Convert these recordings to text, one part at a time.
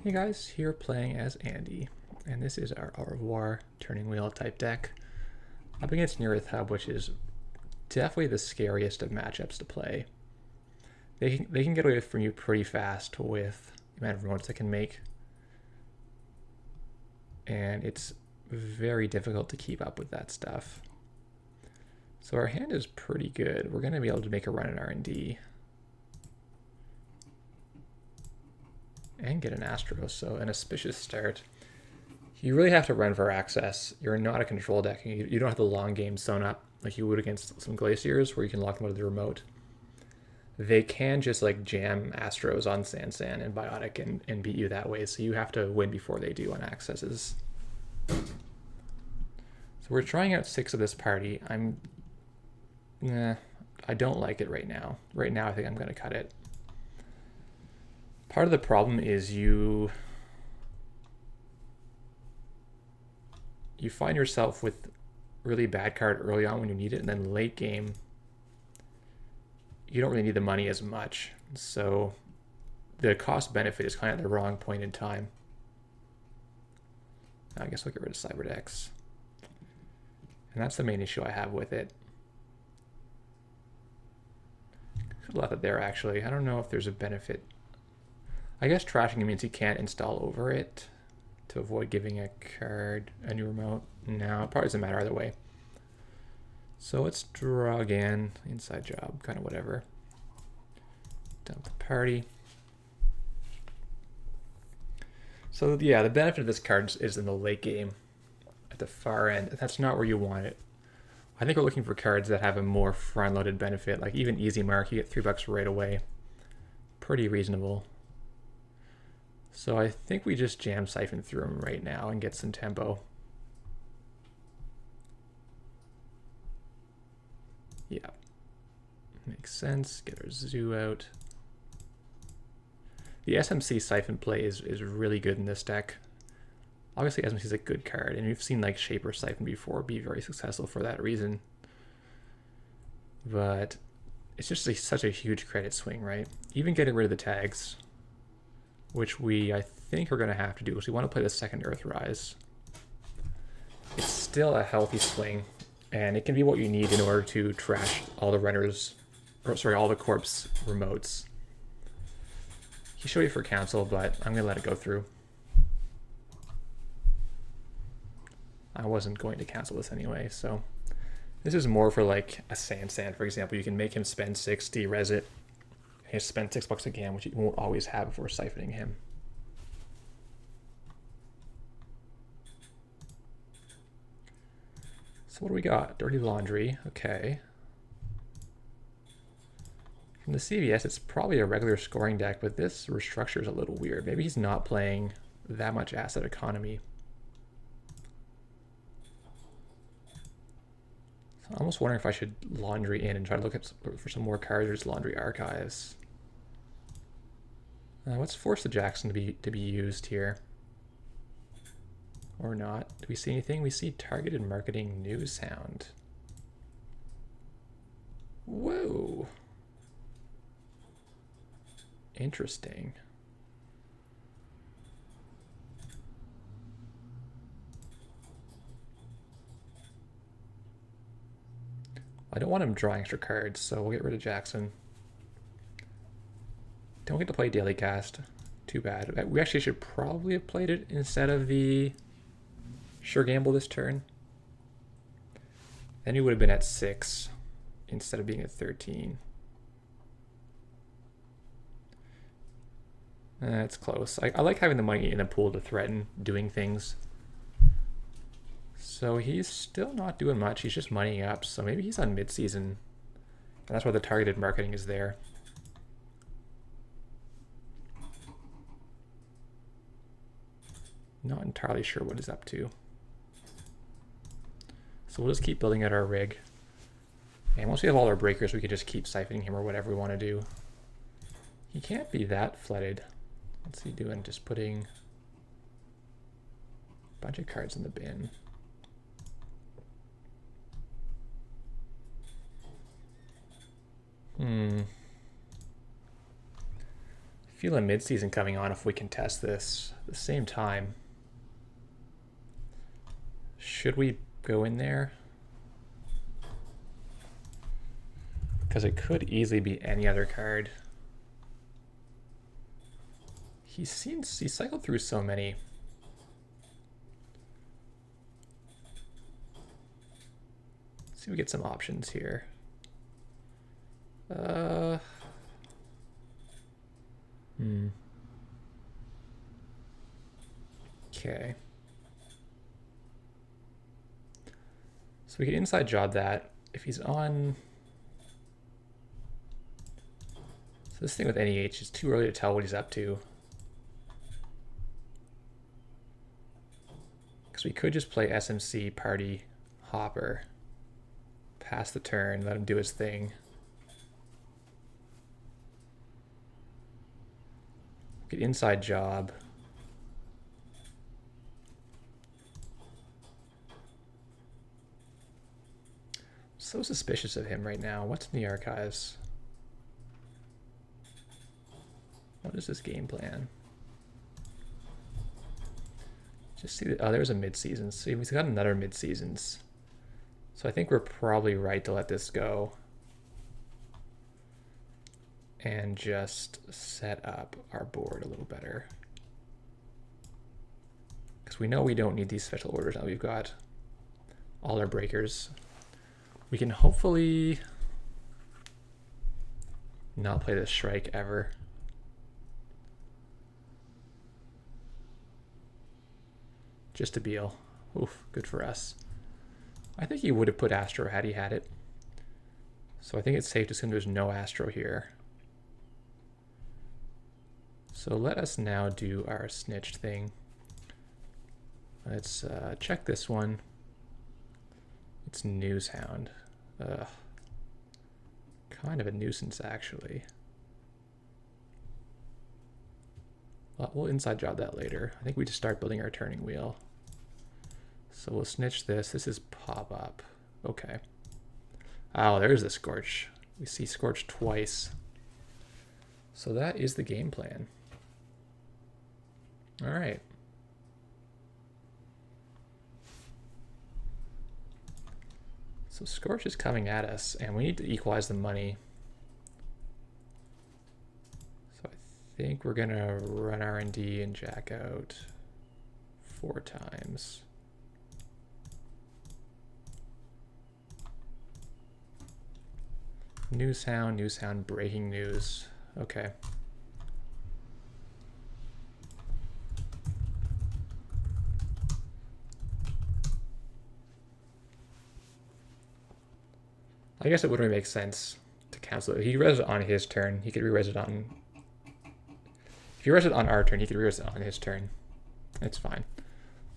Hey guys, here playing as Andy, and this is our Revoir turning wheel type deck. Up against Nearth Hub, which is definitely the scariest of matchups to play. They can get away from you pretty fast with the amount of remotes they can make, and it's very difficult to keep up with that stuff. So our hand is pretty good. We're going to be able to make a run in R&D. And get an Astro, so an auspicious start. You really have to run for access. You're not a control deck. You don't have the long game sewn up like you would against some Glaciers where you can lock them out of the remote. They can just like jam Astros on Sansan and Biotic and beat you that way, so you have to win before they do on accesses. So we're trying out 6 of this party. I don't like it right now. Right now I think I'm going to cut it. Part of the problem is you find yourself with really bad card early on when you need it, and then late game you don't really need the money as much. So the cost benefit is kind of the wrong point in time. I guess I'll get rid of Cyberdex. And that's the main issue I have with it. Could have left it there actually. I don't know if there's a benefit. I guess trashing it means you can't install over it to avoid giving a card a new remote. No, it probably doesn't matter either way. So let's draw again. Inside job, kind of whatever. Dump the party. So yeah, the benefit of this card is in the late game at the far end. That's not where you want it. I think we're looking for cards that have a more front-loaded benefit, like even Easy Mark, you get $3 right away. Pretty reasonable. So I think we just jam Siphon through them right now and get some tempo. Yeah, makes sense. Get our Zoo out. The SMC Siphon play is really good in this deck. Obviously SMC is a good card, and we've seen like Shaper Siphon before be very successful for that reason. But it's just such a huge credit swing, right? Even getting rid of the tags, which I think are going to have to do, because we want to play the second Earthrise. It's still a healthy swing, and it can be what you need in order to trash all the runners, or sorry, all the corpse remotes. He showed you for cancel, but I'm going to let it go through. I wasn't going to cancel this anyway, so this is more for like a Sansan, for example. You can make him spend 60, res it, and spend $6 again, which you won't always have before siphoning him. So what do we got? Dirty Laundry, okay. From the CVS, it's probably a regular scoring deck, but this restructure is a little weird. Maybe he's not playing that much asset economy. So I'm almost wondering if I should laundry in and try to look for some more cards or just laundry archives. Let's force the Jackson to be used here. Or not. Do we see anything? We see targeted marketing news sound. Whoa. Interesting. I don't want him drawing extra cards, so we'll get rid of Jackson. Don't get to play Daily Cast. Too bad. We actually should probably have played it instead of the Sure Gamble this turn. Then he would have been at 6 instead of being at 13. That's close. I like having the money in the pool to threaten doing things. So he's still not doing much. He's just moneying up. So maybe he's on mid-season. And that's why the targeted marketing is there. Not entirely sure what he's up to. So we'll just keep building out our rig. And once we have all our breakers, we can just keep siphoning him or whatever we want to do. He can't be that flooded. What's he doing? Just putting a bunch of cards in the bin. feel a mid-season coming on if we contest this at the same time. Should we go in there? Because it could easily be any other card. He cycled through so many. Let's see if we get some options here. Okay. So we can inside job that. If he's on... So this thing with NEH is too early to tell what he's up to. Because we could just play SMC, party, hopper, pass the turn, let him do his thing. Get inside job. So suspicious of him right now. What's in the archives? What is this game plan? Just see that, oh, there's a mid-season. See, he's got another mid-seasons. So I think we're probably right to let this go. And just set up our board a little better. Because we know we don't need these special orders now. We've got all our breakers. We can hopefully not play this Shrike ever. Just a Beal. Oof, good for us. I think he would have put Astro had he had it. So I think it's safe to assume there's no Astro here. So let us now do our snitch thing. Let's check this one. It's Newshound. Kind of a nuisance, actually. Well, we'll inside job that later. I think we just start building our turning wheel. So we'll snitch this. This is pop up. Okay. Oh, there's the Scorch. We see Scorch twice. So that is the game plan. All right. So Scorch is coming at us, and we need to equalize the money. So I think we're gonna run R&D and jack out 4 times. Newshound, breaking news. Okay. I guess it wouldn't make sense to cancel it. He res it on his turn. He could re-res it on... If he res it on our turn, he could re-res it on his turn. It's fine.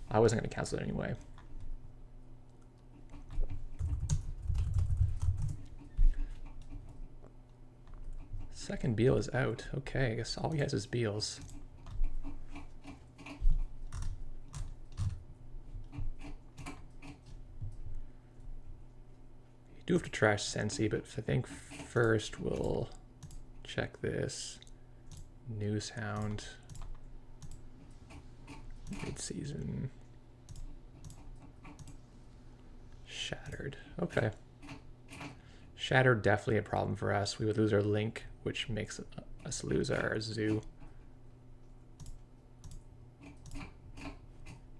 I wasn't going to cancel it anyway. Second Beal is out. Okay, I guess all he has is Beals. Do have to trash Sensi, but I think first we'll check this. Newshound. Mid-season. Shattered. Okay. Shattered, definitely a problem for us. We would lose our Link, which makes us lose our Zoo.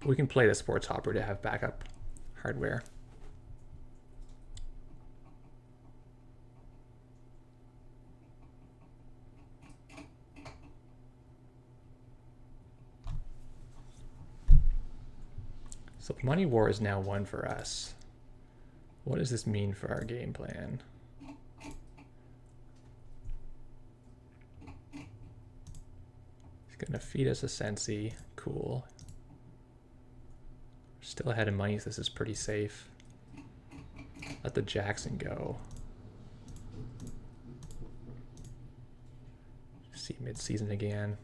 But we can play the Sports Hopper to have backup hardware. So Money War is now won for us. What does this mean for our game plan? He's gonna feed us a Sensi. Cool. We're still ahead of money, so this is pretty safe. Let the Jackson go. See mid-season again.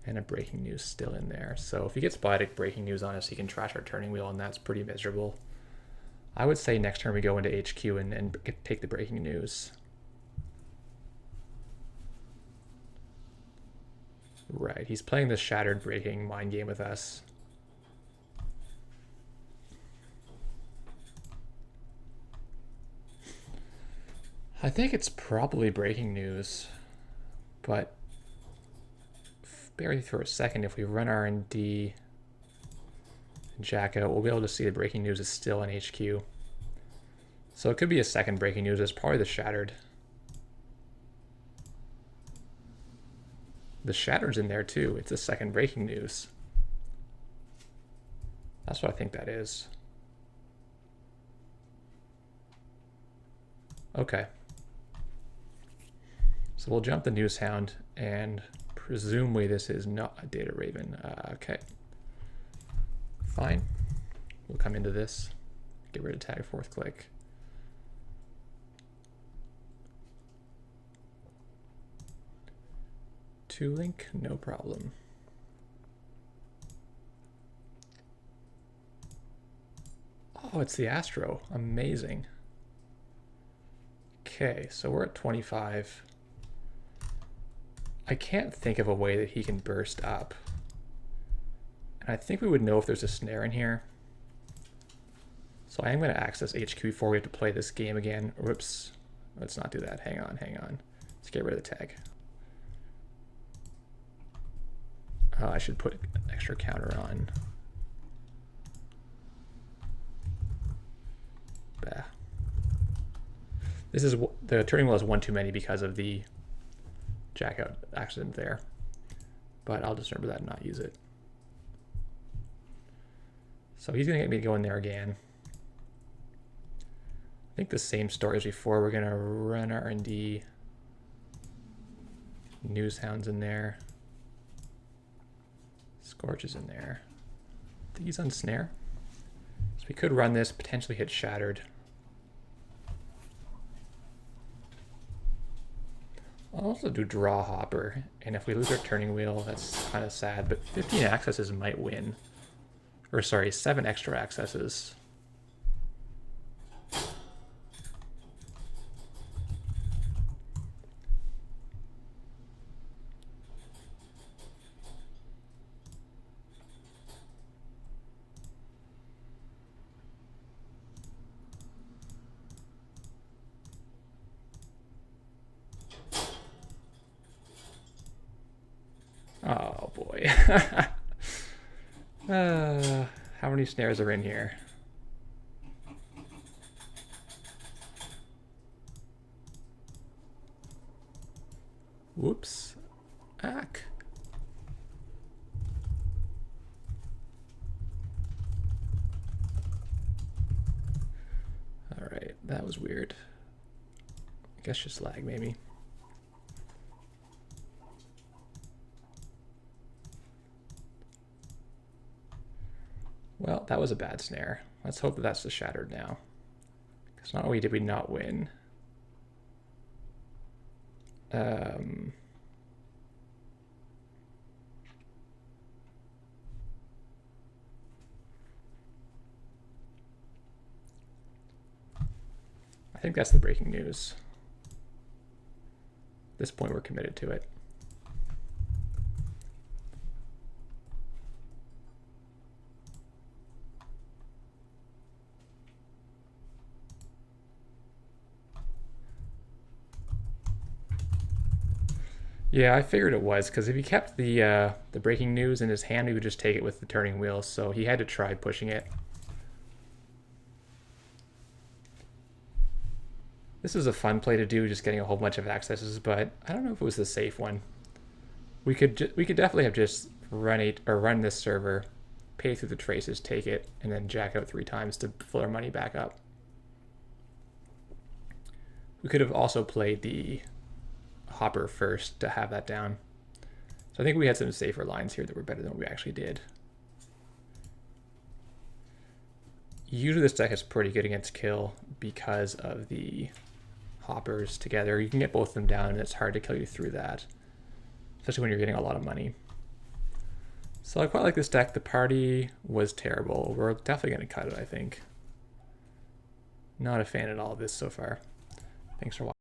And a breaking news still in there. So if he gets Biotic breaking news on us, he can trash our turning wheel, and that's pretty miserable. I would say next turn we go into HQ and take the breaking news. Right, he's playing this shattered breaking mind game with us. I think it's probably breaking news, but bear with me for a second. If we run R&D and jack out, we'll be able to see the breaking news is still in HQ. So it could be a second breaking news. It's probably the shattered. The shattered's in there too. It's a second breaking news. That's what I think that is. Okay. So we'll jump the news hound, and presumably this is not a data raven. Okay. Fine. We'll come into this. Get rid of tag fourth click. To link, no problem. Oh, it's the Astro. Amazing. Okay, so we're at 25. I can't think of a way that he can burst up. And I think we would know if there's a snare in here. So I am going to access HQ before we have to play this game again. Whoops. Let's not do that. Hang on, hang on. Let's get rid of the tag. I should put an extra counter on. Bah. This is the turning wheel is one too many because of the jack out accident there. But I'll just remember that and not use it. So he's gonna get me to go in there again. I think the same story as before. We're gonna run R&D. News hounds in there. Scorch is in there. I think he's on snare. So we could run this, potentially hit shattered. I'll also do draw hopper, and if we lose our turning wheel, that's kind of sad, but 15 accesses might win. Or sorry, 7 extra accesses. Oh boy. How many snares are in here? Whoops. Ack. All right, that was weird. I guess just lag maybe. Well, that was a bad snare. Let's hope that that's the shattered now. Because not only did we not win, I think that's the breaking news. At this point, we're committed to it. Yeah, I figured it was, because if he kept the breaking news in his hand, he would just take it with the turning wheel, so he had to try pushing it. This is a fun play to do, just getting a whole bunch of accesses, but I don't know if it was the safe one. We could definitely have just run this server, pay through the traces, take it, and then jack out 3 times to fill our money back up. We could have also played the hopper first to have that down. So I think we had some safer lines here that were better than what we actually did. Usually this deck is pretty good against kill because of the hoppers together. You can get both of them down and it's hard to kill you through that, especially when you're getting a lot of money. So I quite like this deck. The party was terrible. We're definitely going to cut it, I think. Not a fan at all of this so far. Thanks for watching.